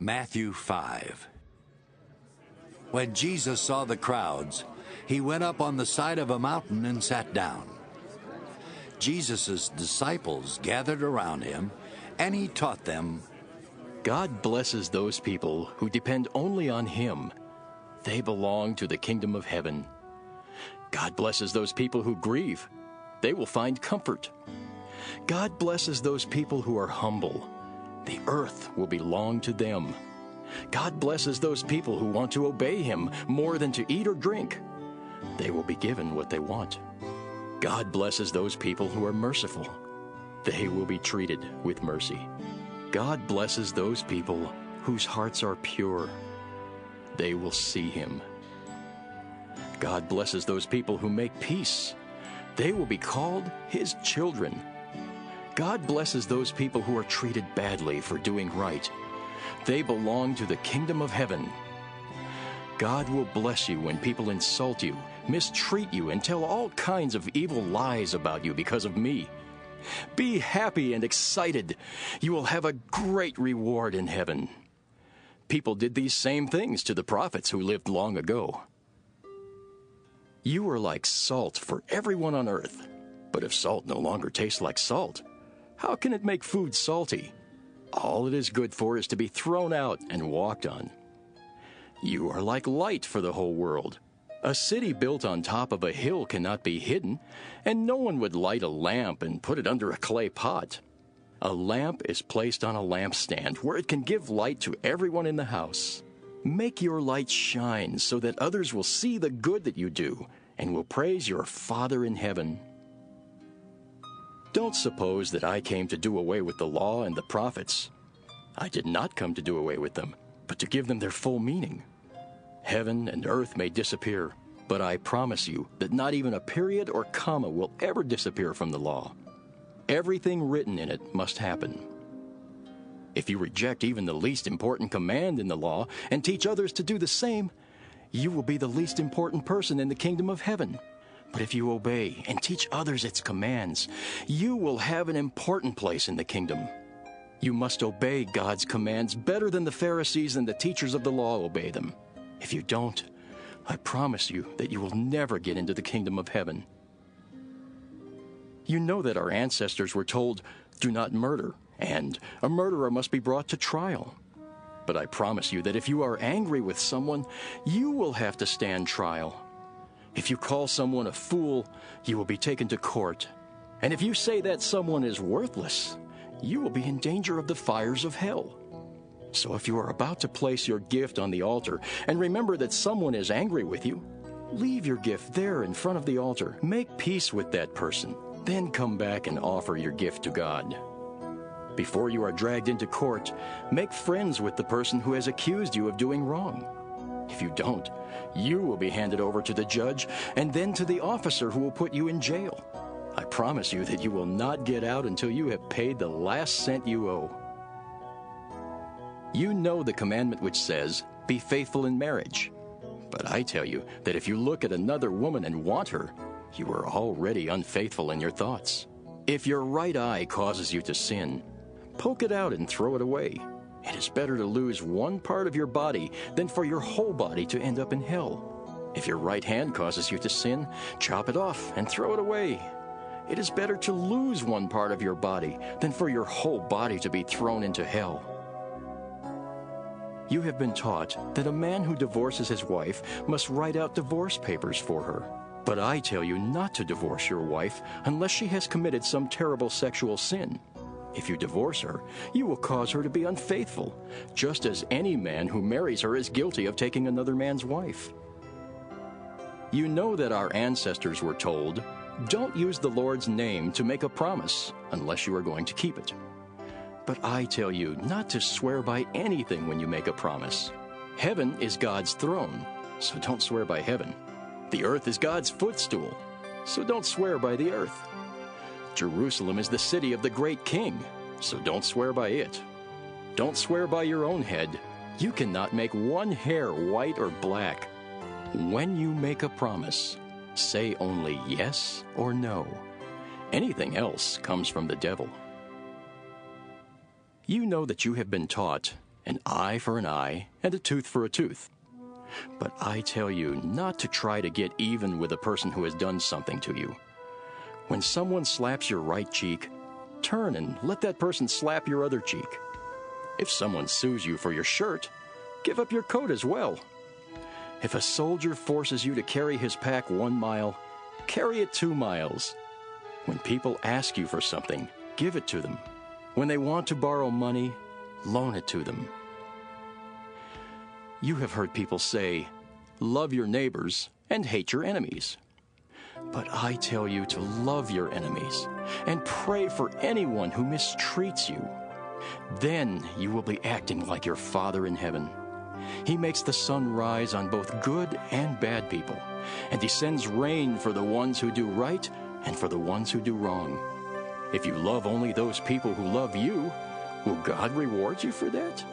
Matthew 5. When Jesus saw the crowds, he went up on the side of a mountain and sat down. Jesus' disciples gathered around him, and he taught them, God blesses those people who depend only on Him. They belong to the kingdom of heaven. God blesses those people who grieve. They will find comfort. God blesses those people who are humble. The earth will belong to them. God blesses those people who want to obey Him more than to eat or drink. They will be given what they want. God blesses those people who are merciful. They will be treated with mercy. God blesses those people whose hearts are pure. They will see Him. God blesses those people who make peace. They will be called His children. God blesses those people who are treated badly for doing right. They belong to the kingdom of heaven. God will bless you when people insult you, mistreat you, and tell all kinds of evil lies about you because of me. Be happy and excited. You will have a great reward in heaven. People did these same things to the prophets who lived long ago. You are like salt for everyone on earth. But if salt no longer tastes like salt, how can it make food salty? All it is good for is to be thrown out and walked on. You are like light for the whole world. A city built on top of a hill cannot be hidden, and no one would light a lamp and put it under a clay pot. A lamp is placed on a lampstand where it can give light to everyone in the house. Make your light shine so that others will see the good that you do and will praise your Father in heaven. Don't suppose that I came to do away with the law and the prophets. I did not come to do away with them, but to give them their full meaning. Heaven and earth may disappear, but I promise you that not even a period or comma will ever disappear from the law. Everything written in it must happen. If you reject even the least important command in the law and teach others to do the same, you will be the least important person in the kingdom of heaven. But if you obey and teach others its commands, you will have an important place in the kingdom. You must obey God's commands better than the Pharisees and the teachers of the law obey them. If you don't, I promise you that you will never get into the kingdom of heaven. You know that our ancestors were told, "Do not murder," and "A murderer must be brought to trial." But I promise you that if you are angry with someone, you will have to stand trial. If you call someone a fool, you will be taken to court. And if you say that someone is worthless, you will be in danger of the fires of hell. So if you are about to place your gift on the altar and remember that someone is angry with you, leave your gift there in front of the altar. Make peace with that person. Then come back and offer your gift to God. Before you are dragged into court, make friends with the person who has accused you of doing wrong. If you don't, you will be handed over to the judge and then to the officer who will put you in jail. I promise you that you will not get out until you have paid the last cent you owe. You know the commandment which says, "Be faithful in marriage." But I tell you that if you look at another woman and want her, you are already unfaithful in your thoughts. If your right eye causes you to sin, poke it out and throw it away. It is better to lose one part of your body than for your whole body to end up in hell. If your right hand causes you to sin, chop it off and throw it away. It is better to lose one part of your body than for your whole body to be thrown into hell. You have been taught that a man who divorces his wife must write out divorce papers for her. But I tell you not to divorce your wife unless she has committed some terrible sexual sin. If you divorce her, you will cause her to be unfaithful, just as any man who marries her is guilty of taking another man's wife. You know that our ancestors were told, "Don't use the Lord's name to make a promise unless you are going to keep it." But I tell you not to swear by anything when you make a promise. Heaven is God's throne, so don't swear by heaven. The earth is God's footstool, so don't swear by the earth. Jerusalem is the city of the great king, so don't swear by it. Don't swear by your own head. You cannot make one hair white or black. When you make a promise, say only yes or no. Anything else comes from the devil. You know that you have been taught, an eye for an eye and a tooth for a tooth. But I tell you not to try to get even with a person who has done something to you. When someone slaps your right cheek, turn and let that person slap your other cheek. If someone sues you for your shirt, give up your coat as well. If a soldier forces you to carry his pack 1 mile, carry it 2 miles. When people ask you for something, give it to them. When they want to borrow money, loan it to them. You have heard people say, love your neighbors and hate your enemies. But I tell you to love your enemies and pray for anyone who mistreats you. Then you will be acting like your Father in heaven. He makes the sun rise on both good and bad people, and he sends rain for the ones who do right and for the ones who do wrong. If you love only those people who love you, will God reward you for that?